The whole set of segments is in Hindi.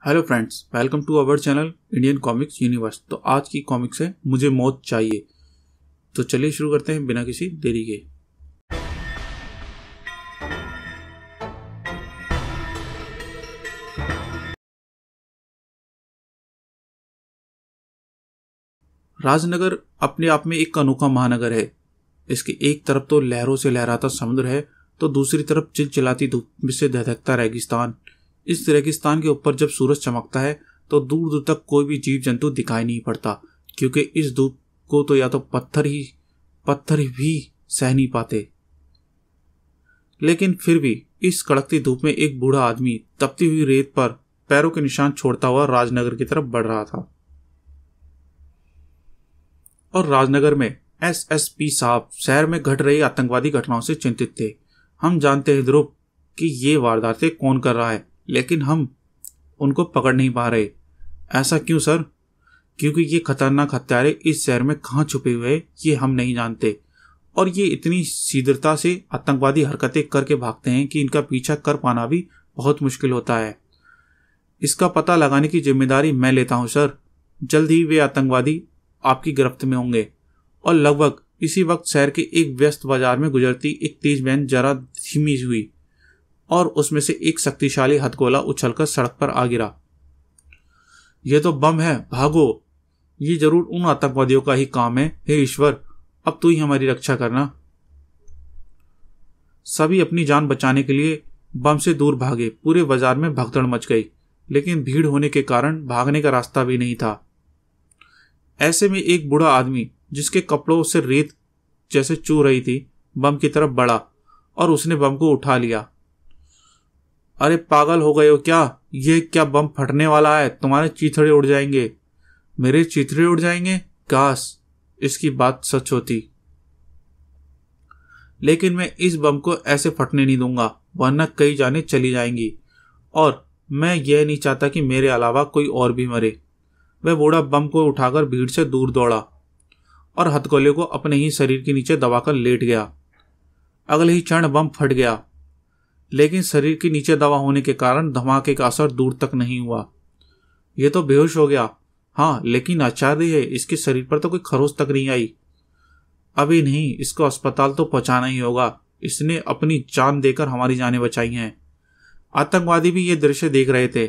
Hello friends, welcome to our channel Indian comics universe. तो आज की कॉमिक्स है मुझे मौत चाहिए। तो चलिए शुरू करते हैं बिना किसी देरी के। राजनगर अपने आप में एक अनोखा महानगर है। इसके एक तरफ तो लहरों से लहराता समुद्र है, तो दूसरी तरफ चिलचिलाती धूप से दहकता रेगिस्तान। इस रेगिस्तान के ऊपर जब सूरज चमकता है तो दूर दूर तक कोई भी जीव जंतु दिखाई नहीं पड़ता, क्योंकि इस धूप को तो या तो पत्थर भी सह नहीं पाते। लेकिन फिर भी इस कड़कती धूप में एक बूढ़ा आदमी तपती हुई रेत पर पैरों के निशान छोड़ता हुआ राजनगर की तरफ बढ़ रहा था। और राजनगर में एसएसपी साहब शहर में घट रही आतंकवादी घटनाओं से चिंतित थे। हम जानते हैं ध्रुव कि ये वारदातें कौन कर रहा है, लेकिन हम उनको पकड़ नहीं पा रहे। ऐसा क्यों सर? क्योंकि ये खतरनाक हत्यारे इस शहर में कहाँ छुपे हुए हैं ये हम नहीं जानते, और ये इतनी शीघ्रता से आतंकवादी हरकतें करके भागते हैं कि इनका पीछा कर पाना भी बहुत मुश्किल होता है। इसका पता लगाने की जिम्मेदारी मैं लेता हूं सर। जल्द ही वे आतंकवादी आपकी गिरफ्त में होंगे। और लगभग इसी वक्त शहर के एक व्यस्त बाजार में गुजरती एक तेज वैन जरा धीमी हुई और उसमें से एक शक्तिशाली हथगोला उछलकर सड़क पर आ गिरा। यह तो बम है, भागो! ये जरूर उन आतंकवादियों का ही काम है। हे ईश्वर, अब तू ही हमारी रक्षा करना। सभी अपनी जान बचाने के लिए बम से दूर भागे। पूरे बाजार में भगदड़ मच गई, लेकिन भीड़ होने के कारण भागने का रास्ता भी नहीं था। ऐसे में एक बूढ़ा आदमी जिसके कपड़ों से रेत जैसे चू रही थी बम की तरफ बढ़ा और उसने बम को उठा लिया। अरे पागल हो गए हो क्या? ये क्या बम फटने वाला है? तुम्हारे चीथड़े उड़ जाएंगे। मेरे चीथड़े उड़ जाएंगे? काश इसकी बात सच होती। लेकिन मैं इस बम को ऐसे फटने नहीं दूंगा, वरना कई जानें चली जाएंगी, और मैं यह नहीं चाहता कि मेरे अलावा कोई और भी मरे। वह बूढ़ा बम को उठाकर भीड़ से दूर दौड़ा और हथगोले को अपने ही शरीर के नीचे दबाकर लेट गया। अगले ही क्षण बम फट गया, लेकिन शरीर के नीचे दबा होने के कारण धमाके का असर दूर तक नहीं हुआ। यह तो बेहोश हो गया। हाँ, लेकिन आश्चर्य है, इसके शरीर पर तो कोई खरोच तक नहीं आई। अभी नहीं, इसको अस्पताल तो पहुंचाना ही होगा। इसने अपनी जान देकर हमारी जानें बचाई हैं। आतंकवादी भी ये दृश्य देख रहे थे।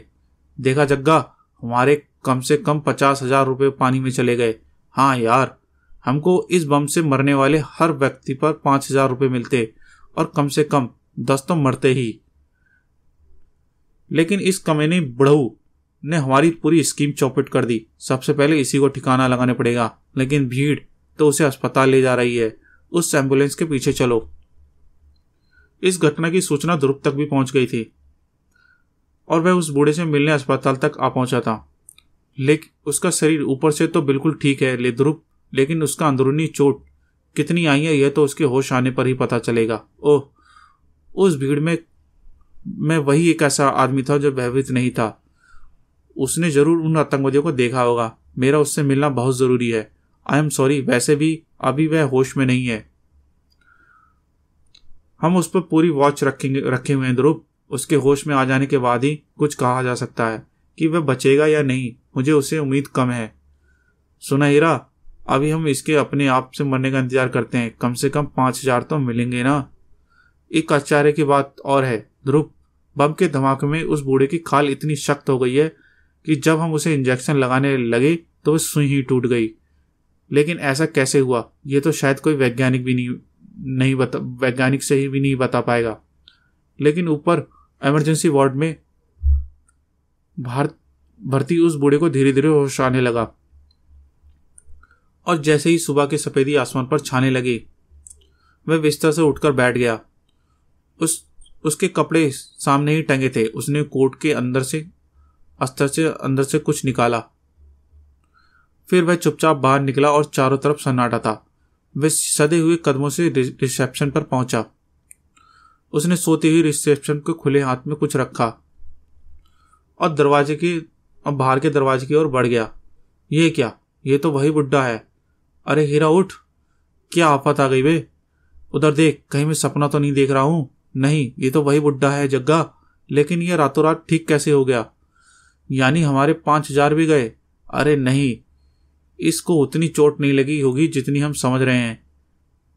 देखा जग्गा, हमारे कम से कम 50,000 रुपये पानी में चले गए। हाँ यार, हमको इस बम से मरने वाले हर व्यक्ति पर 5,000 रुपये मिलते और कम से कम 10 तो मरते ही। लेकिन इस कमीने बुढ़ऊ ने हमारी पूरी स्कीम चौपट कर दी। सबसे पहले इसी को ठिकाना लगाना पड़ेगा। लेकिन भीड़ तो उसे अस्पताल ले जा रही है। उस एम्बुलेंस के पीछे चलो। इस घटना की सूचना ध्रुव तक भी पहुंच गई थी और वह उस बूढ़े से मिलने अस्पताल तक आ पहुंचा था। लेकिन उसका शरीर ऊपर से तो बिल्कुल ठीक है ले ध्रुव, लेकिन उसका अंदरूनी चोट कितनी आई है यह तो उसके होश आने पर ही पता चलेगा। ओह, उस भीड़ में वही एक ऐसा आदमी था जो भयभीत नहीं था। उसने जरूर उन आतंकवादियों को देखा होगा। मेरा उससे मिलना बहुत जरूरी है। आई एम सॉरी, वैसे भी अभी वह होश में नहीं है। हम उस पर पूरी वॉच रखे हुए हैं ध्रुव। उसके होश में आ जाने के बाद ही कुछ कहा जा सकता है कि वह बचेगा या नहीं। मुझे उससे उम्मीद कम है। सुना हीरा, अभी हम इसके अपने आप से मरने का इंतजार करते हैं। कम से कम 5,000 तो मिलेंगे ना। एक आश्चर्य की बात और है ध्रुव, बम के धमाके में उस बूढ़े की खाल इतनी सख्त हो गई है कि जब हम उसे इंजेक्शन लगाने लगे तो वह सुई ही टूट गई। लेकिन ऐसा कैसे हुआ ये तो शायद कोई वैज्ञानिक से ही भी नहीं बता पाएगा। लेकिन ऊपर इमरजेंसी वार्ड में भर्ती उस बूढ़े को धीरे धीरे होश आने लगा, और जैसे ही सुबह की सफेदी आसमान पर छाने लगी वह बिस्तर से उठकर बैठ गया। उसके कपड़े सामने ही टंगे थे। उसने कोट के अस्तर से अंदर से कुछ निकाला। फिर वह चुपचाप बाहर निकला और चारों तरफ सन्नाटा था। वह सधे हुए कदमों से रिसेप्शन पर पहुंचा। उसने सोते हुए रिसेप्शन को खुले हाथ में कुछ रखा और बाहर के दरवाजे की ओर बढ़ गया। ये क्या? ये तो वही बुड्ढा है। अरे हीरा उठ, क्या आफत आ गई बे? उधर देख, कहीं मैं सपना तो नहीं देख रहा हूं। नहीं, ये तो वही बुड्ढा है जग्गा। लेकिन यह रातों रात ठीक कैसे हो गया? यानी हमारे 5,000 भी गए? अरे नहीं, इसको उतनी चोट नहीं लगी होगी जितनी हम समझ रहे हैं,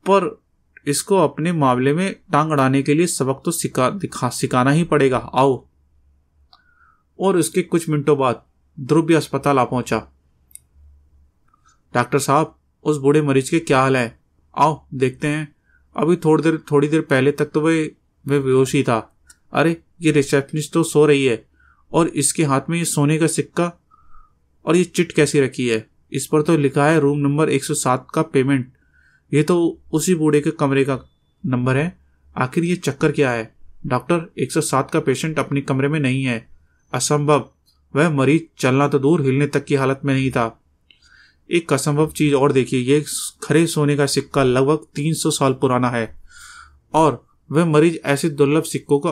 पर इसको अपने मामले में टांग अड़ाने के लिए सबक तो सिखाना ही पड़ेगा। आओ। और उसके कुछ मिनटों बाद ध्रुव भी अस्पताल आ पहुंचा। डॉक्टर साहब, उस बूढ़े मरीज के क्या हाल है? आओ देखते हैं। अभी थोड़ी देर पहले तक तो वह बेहोश ही था। अरे ये रिसेप्शनिस्ट तो सो रही है, और इसके हाथ में ये सोने का सिक्का और ये चिट कैसी रखी है? इस पर तो लिखा है रूम नंबर 107 का पेमेंट। ये तो उसी बूढ़े के कमरे का नंबर है। आखिर ये चक्कर क्या है? डॉक्टर, 107 का पेशेंट अपने कमरे में नहीं है। असंभव, वह मरीज चलना तो दूर, हिलने तक की हालत में नहीं था। एक असंभव चीज और देखिए, ये खरे सोने का सिक्का लगभग 300 साल पुराना है, और वह मरीज ऐसे दुर्लभ सिक्कों को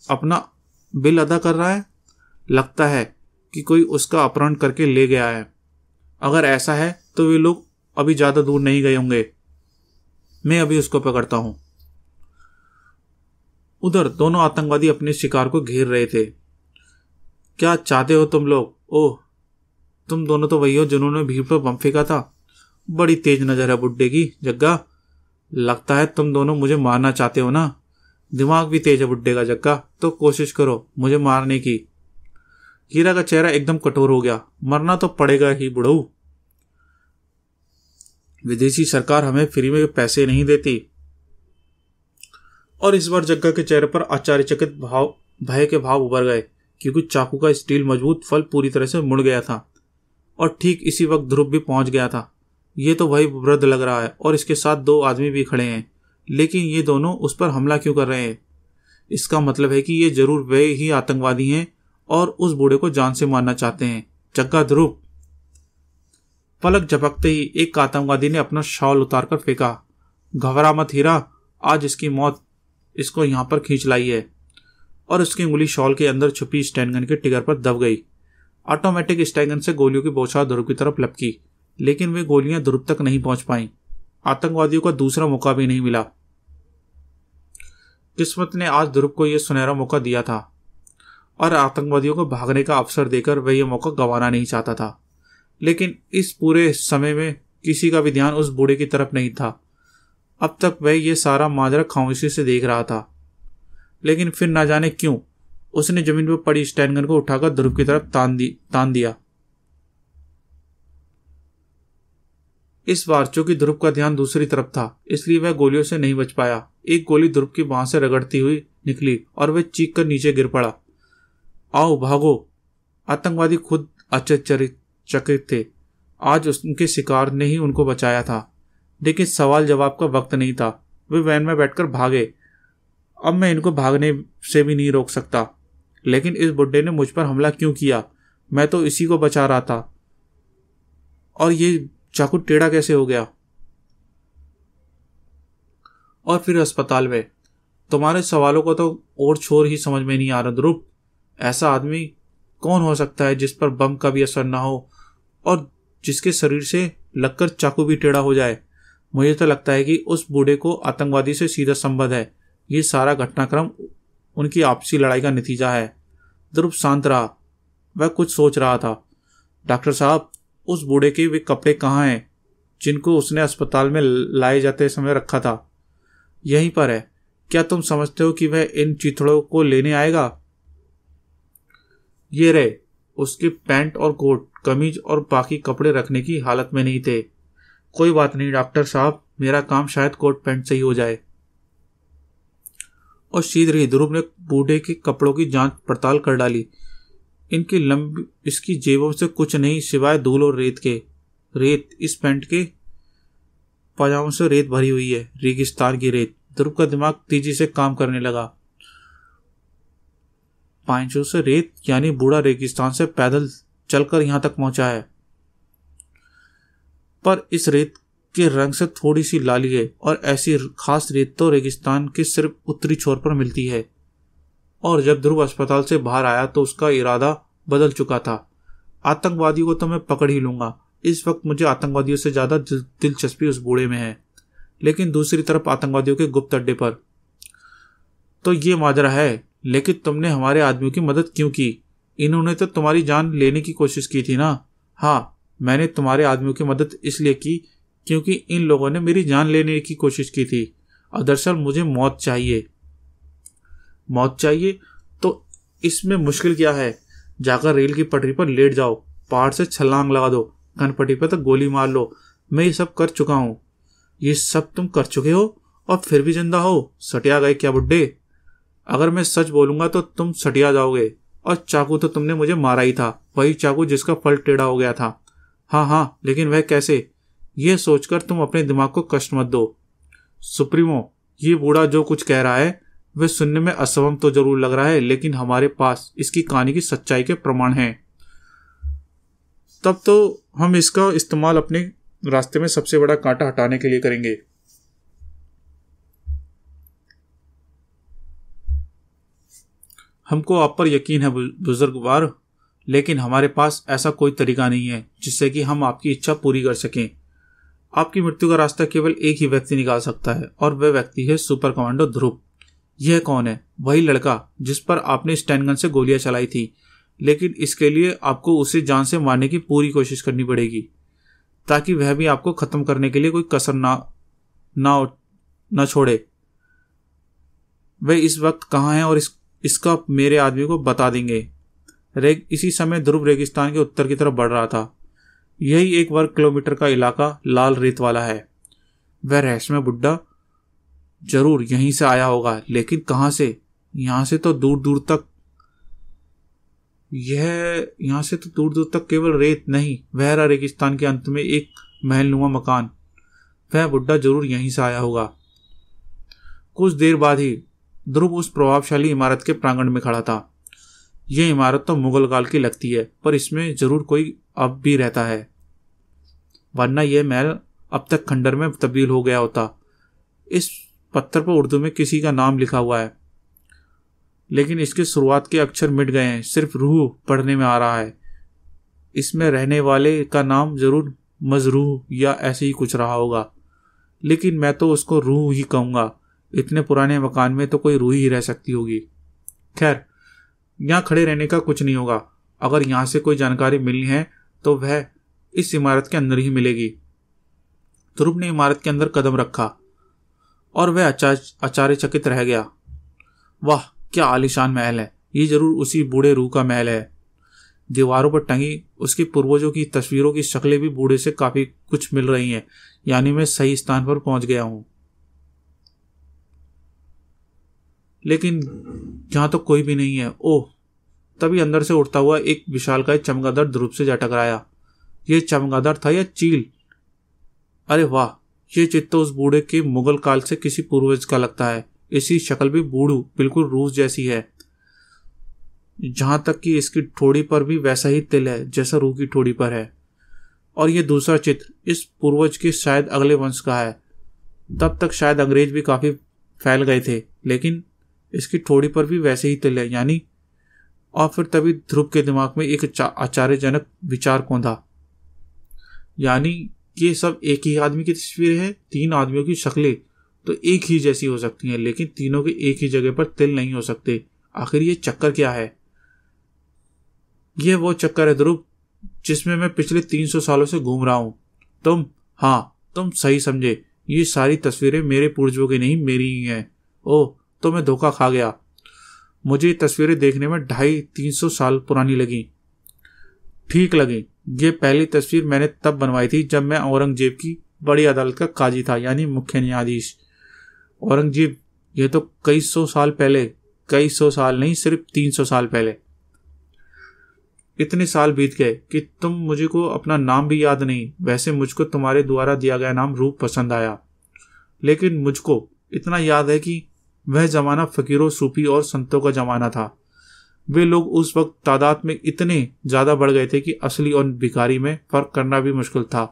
अपना बिल अदा कर रहा है। लगता है कि कोई उसका अपहरण करके ले गया है। अगर ऐसा है तो वे लोग अभी ज्यादा दूर नहीं गए होंगे। मैं अभी उसको पकड़ता हूं। उधर दोनों आतंकवादी अपने शिकार को घेर रहे थे। क्या चाहते हो तुम लोग? ओह, तुम दोनों तो वही हो जिन्होंने भीड़ पर बम फेंका था। बड़ी तेज नजर है बुड्ढे की। जग्गा, लगता है तुम दोनों मुझे मारना चाहते हो ना? दिमाग भी तेज है बुड्ढे का। जग्गा, तो कोशिश करो मुझे मारने की। हीरा का चेहरा एकदम कठोर हो गया। मरना तो पड़ेगा ही बुढ़ऊ। विदेशी सरकार हमें फ्री में पैसे नहीं देती। और इस बार जग्गा के चेहरे पर आश्चर्यचकित भय के भाव उभर गए, क्योंकि चाकू का स्टील मजबूत फल पूरी तरह से मुड़ गया था। और ठीक इसी वक्त ध्रुव भी पहुंच गया था। ये तो वही वृद्ध लग रहा है, और इसके साथ 2 आदमी भी खड़े हैं, लेकिन ये दोनों उस पर हमला क्यों कर रहे हैं? इसका मतलब है कि ये जरूर वे ही आतंकवादी हैं और उस बूढ़े को जान से मारना चाहते हैं। जग्गा, ध्रुव। पलक झपकते ही एक आतंकवादी ने अपना शॉल उतारकर फेंका। घबरा मत हीरा, आज इसकी मौत इसको यहां पर खींच लाई है। और उसकी उंगली शॉल के अंदर छुपी स्टैनगन के टिगर पर दब गई। ऑटोमेटिक स्टैनगन से गोलियों की बौछार ध्रुव की तरफ लपकी, लेकिन वे गोलियां ध्रुव तक नहीं पहुंच पाईं। आतंकवादियों का दूसरा मौका भी नहीं मिला। किस्मत ने आज ध्रुव को यह सुनहरा मौका दिया था, और आतंकवादियों को भागने का अवसर देकर वह यह मौका गंवाना नहीं चाहता था। लेकिन इस पूरे समय में किसी का भी ध्यान उस बूढ़े की तरफ नहीं था। अब तक वह यह सारा माजरा खामोशी से देख रहा था, लेकिन फिर ना जाने क्यों उसने जमीन पर पड़ी स्टैनगन को उठाकर ध्रुव की तरफ तान दिया। इस बार चूंकि ध्रुव का ध्यान दूसरी तरफ था, इसलिए वह गोलियों से नहीं बच पाया। एक गोली ध्रुव की बांह से रगड़ती हुई निकली और वह चीख कर नीचे गिर पड़ा। आओ भागो। आतंकवादी खुद आश्चर्यचकित थे। आज उनके शिकार ने ही उनको बचाया था, लेकिन सवाल जवाब का वक्त नहीं था। वे वैन में बैठकर भागे। अब मैं इनको भागने से भी नहीं रोक सकता। लेकिन इस बुड्ढे ने मुझ पर हमला क्यों किया? मैं तो इसी को बचा रहा था, और ये चाकू टेढ़ा कैसे हो गया? और फिर अस्पताल में। तुम्हारे सवालों को तो और छोर ही समझ में नहीं आ रहा ध्रुव। ऐसा आदमी कौन हो सकता है जिस पर बम का भी असर ना हो और जिसके शरीर से लगकर चाकू भी टेढ़ा हो जाए? मुझे तो लगता है कि उस बूढ़े को आतंकवादी से सीधा संबंध है। ये सारा घटनाक्रम उनकी आपसी लड़ाई का नतीजा है। ध्रुव शांत रहा। वह कुछ सोच रहा था। डॉक्टर साहब, उस बूढ़े के वे कपड़े कहाँ हैं जिनको उसने अस्पताल में लाए जाते समय रखा था? यहीं पर है। क्या तुम समझते हो कि वह इन चिथड़ों को लेने आएगा? ये रहे। उसके पैंट और कोट, कमीज और बाकी कपड़े रखने की हालत में नहीं थे। कोई बात नहीं डॉक्टर साहब, मेरा काम शायद कोट पैंट से ही हो जाए। और शीघ्र ही ध्रुव ने बूढ़े के कपड़ों की जांच पड़ताल कर डाली। इसकी जेबों से कुछ नहीं सिवाय धूल और रेत। इस पैंट के पजामों से रेत भरी हुई है, रेगिस्तान की रेत। ध्रुव का दिमाग तेजी से काम करने लगा। 500 से रेत, यानी बूढ़ा रेगिस्तान से पैदल चलकर यहां तक पहुंचा है। पर इस रेत के रंग से थोड़ी सी लाली है, और ऐसी खास रेत तो रेगिस्तान के सिर्फ उत्तरी छोर पर मिलती है। और जब ध्रुव अस्पताल से बाहर आया तो उसका इरादा बदल चुका था। आतंकवादियों को तो मैं पकड़ ही लूंगा। इस वक्त मुझे आतंकवादियों से ज्यादा दिलचस्पी उस बूढ़े में है। लेकिन दूसरी तरफ आतंकवादियों के गुप्त अड्डे पर तो ये माजरा है। लेकिन तुमने हमारे आदमियों की मदद क्यों की? इन्होंने तो तुम्हारी जान लेने की कोशिश की थी ना। हाँ, मैंने तुम्हारे आदमियों की मदद इसलिए की क्योंकि इन लोगों ने मेरी जान लेने की कोशिश की थी और दरअसल मुझे मौत चाहिए। मौत चाहिए तो इसमें मुश्किल क्या है? जाकर रेल की पटरी पर लेट जाओ, पहाड़ से छलांग लगा दो, कनपट्टी पर तो गोली मार लो। मैं ये सब कर चुका हूं। ये सब तुम कर चुके हो और फिर भी जिंदा हो? सटिया गए क्या बुड्ढे? अगर मैं सच बोलूंगा तो तुम सटिया जाओगे। और चाकू तो तुमने मुझे मारा ही था, वही चाकू जिसका फल टेढ़ा हो गया था। हाँ हाँ, लेकिन वह कैसे? यह सोचकर तुम अपने दिमाग को कष्ट मत दो सुप्रीमो। ये बूढ़ा जो कुछ कह रहा है वह सुनने में असंभव तो जरूर लग रहा है, लेकिन हमारे पास इसकी कहानी की सच्चाई के प्रमाण हैं। तब तो हम इसका इस्तेमाल अपने रास्ते में सबसे बड़ा कांटा हटाने के लिए करेंगे। हमको आप पर यकीन है बुजुर्गवार, लेकिन हमारे पास ऐसा कोई तरीका नहीं है जिससे कि हम आपकी इच्छा पूरी कर सकें। आपकी मृत्यु का रास्ता केवल एक ही व्यक्ति निकाल सकता है और वह व्यक्ति है सुपर कमांडो ध्रुव। यह कौन है? वही लड़का जिस पर आपने स्टैन गन से गोलियां चलाई थी, लेकिन इसके लिए आपको उसे जान से मारने की पूरी कोशिश करनी पड़ेगी ताकि वह भी आपको खत्म करने के लिए कोई कसर ना छोड़े। वह इस वक्त कहाँ है और इसका मेरे आदमी को बता देंगे। इसी समय ध्रुव रेगिस्तान के उत्तर की तरफ बढ़ रहा था। यही 1 वर्ग किलोमीटर का इलाका लाल रेत वाला है। वह रहस्यमय बुड्ढा जरूर यहीं से आया होगा, लेकिन कहां से? यहां से तो दूर दूर तक केवल रेत नहीं, वह रेगिस्तान के अंत में एक महलनुमा मकान। वह बुड्ढा जरूर यहीं से आया होगा। कुछ देर बाद ही ध्रुव उस प्रभावशाली इमारत के प्रांगण में खड़ा था। यह इमारत तो मुगल काल की लगती है, पर इसमें जरूर कोई अब भी रहता है, वरना यह महल अब तक खंडर में तब्दील हो गया होता। इस पत्थर पर उर्दू में किसी का नाम लिखा हुआ है, लेकिन इसके शुरुआत के अक्षर मिट गए हैं, सिर्फ रूह पढ़ने में आ रहा है। इसमें रहने वाले का नाम जरूर मजरूह या ऐसे ही कुछ रहा होगा, लेकिन मैं तो उसको रूह ही कहूंगा। इतने पुराने मकान में तो कोई रूह ही रह सकती होगी। खैर, यहाँ खड़े रहने का कुछ नहीं होगा। अगर यहाँ से कोई जानकारी मिलनी है तो वह इस इमारत के अंदर ही मिलेगी। ध्रुव ने इमारत के अंदर कदम रखा और वह आश्चर्यचकित रह गया। वाह, क्या आलीशान महल है! ये जरूर उसी बूढ़े रूह का महल है। दीवारों पर टंगी उसके पूर्वजों की तस्वीरों की शक्लें भी बूढ़े से काफी कुछ मिल रही हैं। यानी मैं सही स्थान पर पहुंच गया हूं। लेकिन जहां तो कोई भी नहीं है। ओह! तभी अंदर से उठता हुआ एक विशालकाय चमगादड़ ध्रुव से जा टकराया। यह चमगादड़ था या चील? अरे वाह, ये चित्त तो उस बूढ़े के मुगल काल से किसी पूर्वज का लगता है। इसकी शक्ल भी बूढ़ू बिल्कुल रूह जैसी है। जहां तक कि इसकी ठोड़ी पर भी वैसा ही तिल है जैसा रूह की ठोड़ी पर है। और यह दूसरा चित्र इस पूर्वज के शायद अगले वंश का है। तब तक शायद अंग्रेज भी काफी फैल गए थे, लेकिन इसकी ठोड़ी पर भी वैसे ही तिल है, यानी। और फिर तभी ध्रुव के दिमाग में एक आश्चर्यजनक विचार कौंधा, यानी ये सब एक ही आदमी की तस्वीर है। 3 आदमियों की शक्लें तो एक ही जैसी हो सकती हैं, लेकिन तीनों के एक ही जगह पर तिल नहीं हो सकते। आखिर ये चक्कर क्या है? यह वो चक्कर है ध्रुव जिसमें मैं पिछले 300 सालों से घूम रहा हूं। तुम सही समझे। ये सारी तस्वीरें मेरे पूर्वजों की नहीं, मेरी ही हैं। ओह, तो मैं धोखा खा गया। मुझे ये तस्वीरें देखने में 250-300 साल पुरानी लगी। ठीक लगी। ये पहली तस्वीर मैंने तब बनवाई थी जब मैं औरंगजेब की बड़ी अदालत का काजी था, यानी मुख्य न्यायाधीश। औरंगजेब, ये तो कई सौ साल पहले, कई सौ साल नहीं, सिर्फ 300 साल पहले। इतने साल बीत गए कि तुम मुझे को अपना नाम भी याद नहीं। वैसे मुझको तुम्हारे द्वारा दिया गया नाम रूप पसंद आया, लेकिन मुझको इतना याद है कि वह जमाना फकीरों, सूफी और संतों का जमाना था। वे लोग उस वक्त तादाद में इतने ज्यादा बढ़ गए थे कि असली और भिखारी में फर्क करना भी मुश्किल था।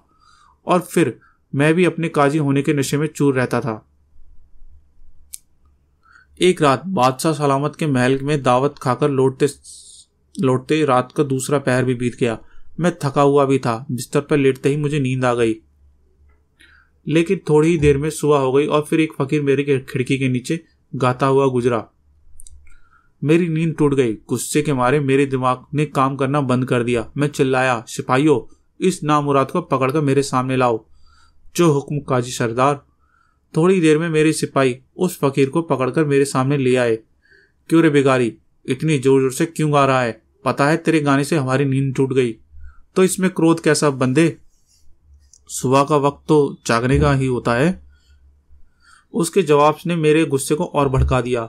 और फिर मैं भी अपने काजी होने के नशे में चूर रहता था। एक रात बादशाह सलामत के महल में दावत खाकर लौटते रात का दूसरा पहर भी बीत गया। मैं थका हुआ भी था। बिस्तर पर लेटते ही मुझे नींद आ गई, लेकिन थोड़ी ही देर में सुबह हो गई और फिर एक फकीर मेरी खिड़की के नीचे गाता हुआ गुजरा। मेरी नींद टूट गई। गुस्से के मारे मेरे दिमाग ने काम करना बंद कर दिया। मैं चिल्लाया, सिपाहियों, इस नामुराद को पकड़कर मेरे सामने लाओ। जो हुक्म काजी सरदार। थोड़ी देर में मेरे सिपाही उस फकीर को पकड़कर मेरे सामने ले आए। क्यों रे बिगारी, इतनी जोर जोर से क्यों गा रहा है? पता है तेरे गाने से हमारी नींद टूट गई। तो इसमें क्रोध कैसा बंदे? सुबह का वक्त तो जागने का ही होता है। उसके जवाब ने मेरे गुस्से को और भड़का दिया।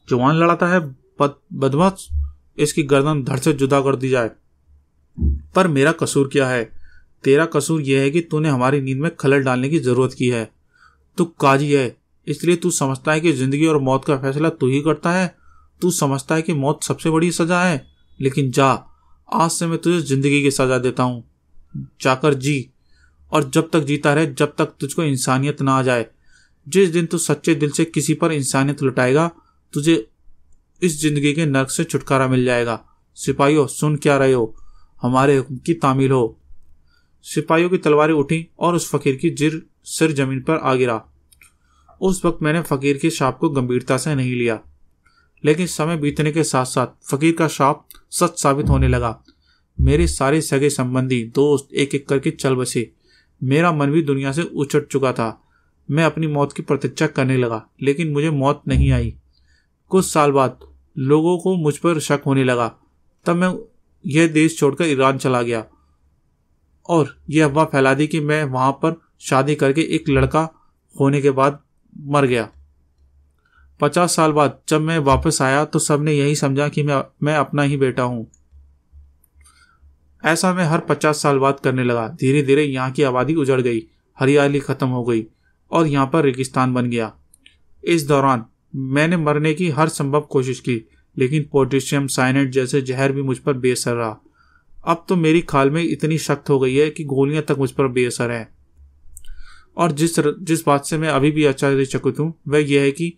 जवान लड़ाता है बदमाश, इसकी गर्दन धड़ से जुदा कर दी जाए। पर मेरा कसूर क्या है? तेरा कसूर यह है कि तूने हमारी नींद में खलल डालने की जरूरत की है। तू काजी है, इसलिए तू समझता है कि जिंदगी और मौत का फैसला तू ही करता है। तू समझता है कि मौत सबसे बड़ी सजा है। लेकिन जा, आज से मैं तुझे जिंदगी की सजा देता हूं। जाकर जी, और जब तक जीता रहे, जब तक तुझको इंसानियत ना आ जाए। जिस दिन तू सच्चे दिल से किसी पर इंसानियत लुटाएगा, तुझे इस जिंदगी के नर्क से छुटकारा मिल जाएगा। सिपाहियों, सुन क्या रहे हो? हमारे हुक्म की तामील हो। सिपाहियों की तलवारें उठी और उस फकीर की सिर जमीन पर आ गिरा। उस वक्त मैंने फकीर के शाप को गंभीरता से नहीं लिया, लेकिन समय बीतने के साथ साथ फकीर का शाप सच साबित होने लगा। मेरे सारे सगे संबंधी दोस्त एक एक करके चल बसे। मेरा मन भी दुनिया से उचट चुका था। मैं अपनी मौत की प्रतीक्षा करने लगा, लेकिन मुझे मौत नहीं आई। कुछ साल बाद लोगों को मुझ पर शक होने लगा। तब मैं यह देश छोड़कर ईरान चला गया और यह अफवाह फैला दी कि मैं वहां पर शादी करके एक लड़का होने के बाद मर गया। 50 साल बाद जब मैं वापस आया तो सबने यही समझा कि मैं अपना ही बेटा हूं। ऐसा मैं हर 50 साल बाद करने लगा। धीरे धीरे यहाँ की आबादी उजड़ गई, हरियाली खत्म हो गई और यहाँ पर रेगिस्तान बन गया। इस दौरान मैंने मरने की हर संभव कोशिश की, लेकिन पोटेशियम साइनेट जैसे जहर भी मुझ पर बेअसर रहा। अब तो मेरी खाल में इतनी शक्त हो गई है कि गोलियां तक मुझ पर बेअसर है। और जिस बात से मैं अभी भी आश्चर्यचकित हूं, वह यह है कि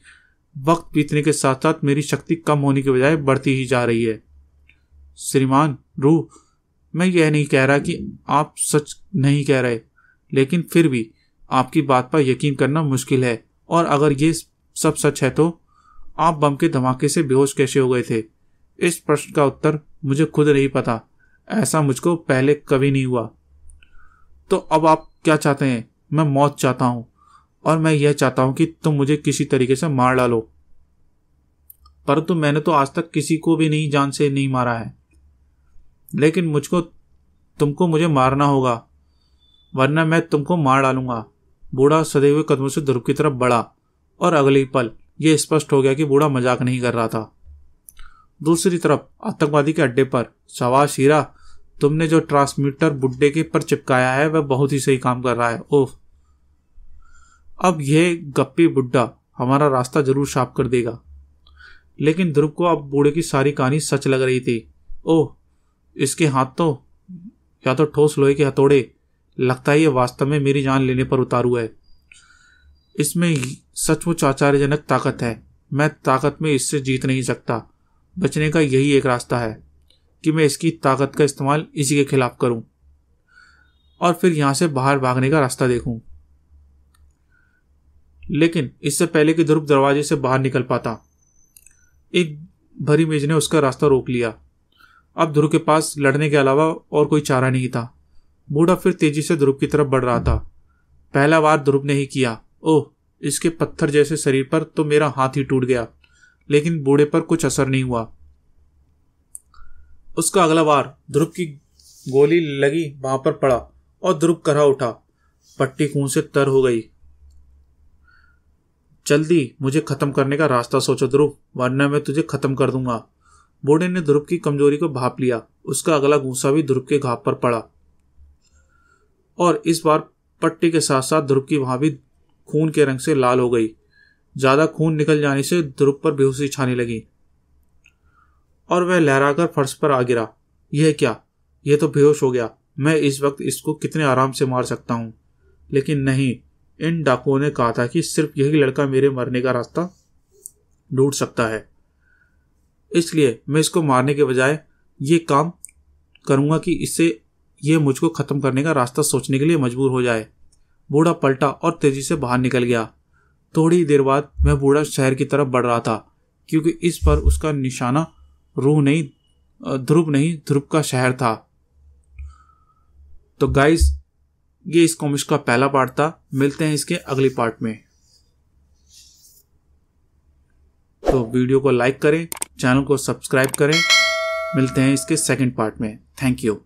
वक्त बीतने के साथ साथ मेरी शक्ति कम होने के बजाय बढ़ती ही जा रही है। श्रीमान रू, मैं यह नहीं कह रहा कि आप सच नहीं कह रहे, लेकिन फिर भी आपकी बात पर यकीन करना मुश्किल है। और अगर ये सब सच है तो आप बम के धमाके से बेहोश कैसे हो गए थे? इस प्रश्न का उत्तर मुझे खुद नहीं पता। ऐसा मुझको पहले कभी नहीं हुआ। तो अब आप क्या चाहते हैं? मैं मौत चाहता हूं, और मैं यह चाहता हूं कि तुम मुझे किसी तरीके से मार डालो। परंतु मैंने तो आज तक किसी को भी नहीं जान से नहीं मारा है। लेकिन तुमको मुझे मारना होगा, वरना मैं तुमको मार डालूंगा। बूढ़ा सदे हुए कदमों से ध्रुव की तरफ बढ़ा और अगले ही पल यह स्पष्ट हो गया कि बूढ़ा मजाक नहीं कर रहा था। दूसरी तरफ आतंकवादी के अड्डे पर, शाबाश हीरा, तुमने जो ट्रांसमीटर बुड्ढे के पर चिपकाया है वह बहुत ही सही काम कर रहा है। ओह, अब यह गप्पी बुड्ढा हमारा रास्ता जरूर साफ कर देगा। लेकिन ध्रुव को अब बूढ़े की सारी कहानी सच लग रही थी। ओह, इसके हाथ तो या तो ठोस लोहे के हथौड़े, लगता है ये वास्तव में मेरी जान लेने पर उतारू है। इसमें सचमुच आश्चर्यजनक ताकत है। मैं ताकत में इससे जीत नहीं सकता। बचने का यही एक रास्ता है कि मैं इसकी ताकत का इस्तेमाल इसी के खिलाफ करूं और फिर यहां से बाहर भागने का रास्ता देखूं। लेकिन इससे पहले कि ध्रुव दरवाजे से बाहर निकल पाता, एक भरी मेज ने उसका रास्ता रोक लिया। अब ध्रुव के पास लड़ने के अलावा और कोई चारा नहीं था। बूढ़ा फिर तेजी से ध्रुव की तरफ बढ़ रहा था। पहला वार ध्रुव ने ही किया। ओह, इसके पत्थर जैसे शरीर पर तो मेरा हाथ ही टूट गया, लेकिन बूढ़े पर कुछ असर नहीं हुआ। उसका अगला वार ध्रुव की गोली लगी वहां पर पड़ा और ध्रुव करहा उठा। पट्टी खून से तर हो गई। जल्दी मुझे खत्म करने का रास्ता सोचो ध्रुव, वरना मैं तुझे खत्म कर दूंगा। बूढ़े ने ध्रुव की कमजोरी को भांप लिया। उसका अगला घूंसा भी ध्रुव के घाव पर पड़ा और इस बार पट्टी के साथ साथ ध्रुव की वहां भी खून के रंग से लाल हो गई। ज्यादा खून निकल जाने से ध्रुव पर बेहोशी छाने लगी और वह लहराकर फर्श पर आ गिरा। यह क्या? यह तो बेहोश हो गया। मैं इस वक्त इसको कितने आराम से मार सकता हूं, लेकिन नहीं, इन डाकुओं ने कहा था कि सिर्फ यही लड़का मेरे मरने का रास्ता ढूंढ सकता है। इसलिए मैं इसको मारने के बजाय ये काम करूंगा कि इससे ये मुझको खत्म करने का रास्ता सोचने के लिए मजबूर हो जाए। बूढ़ा पलटा और तेजी से बाहर निकल गया। थोड़ी देर बाद मैं बूढ़ा शहर की तरफ बढ़ रहा था क्योंकि इस पर उसका निशाना ध्रुव नहीं ध्रुव का शहर था। तो गाइस, ये इस कॉमिक्स का पहला पार्ट था। मिलते हैं इसके अगले पार्ट में। तो वीडियो को लाइक करें, चैनल को सब्सक्राइब करें। मिलते हैं इसके सेकंड पार्ट में। Thank you.